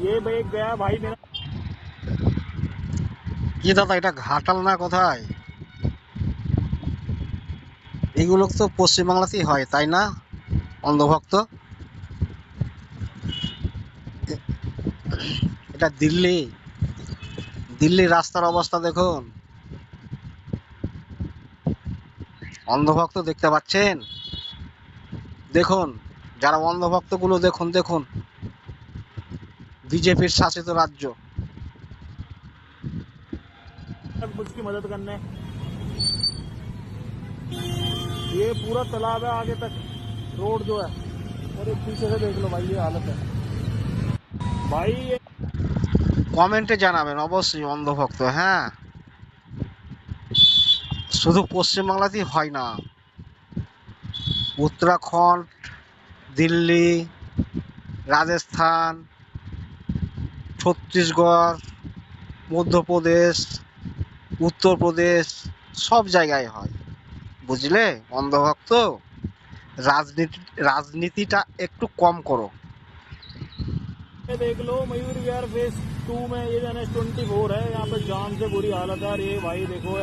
ये भाई गया भाई मेरा। কি দাদা, এটা ঘাটাল না কোথায়? এগুলো তো পশ্চিমবাংলাতেই হয়, তাই না? অন্ধভক্ত। এ- এটা দিল্লি। দিল্লির রাস্তার অবস্থা দেখুন। অন্ধভক্ত দেখতে পাচ্ছেন? দেখুন, যারা অন্ধভক্তগুলো দেখুন দেখুন, বিজেপির শাসিত রাজ্য। उसकी मदद करने। ये पूरा तालाब है आगे तक, रोड जो है। और एक पीछे से देख लो भाई, ये हालत है भाई ये। কমেন্টে জানাবেন অবশ্যই অন্ধভক্ত, হ্যাঁ। শুধু পশ্চিমবাংলাতেই হয় না, উত্তরাখণ্ড, দিল্লি, রাজস্থান, ছত্তিশগড়, মধ্যপ্রদেশ, উত্তরপ্রদেশ, সব জায়গায় হয়, বুঝলে অন্ধভক্ত। রাজনীতিটা একটু কম করো। ये देख लो मयूर विहार फेज 2 में, ये NH 24 है, यहाँ पे जाम से बुरी हालत है। और ये भाई देखो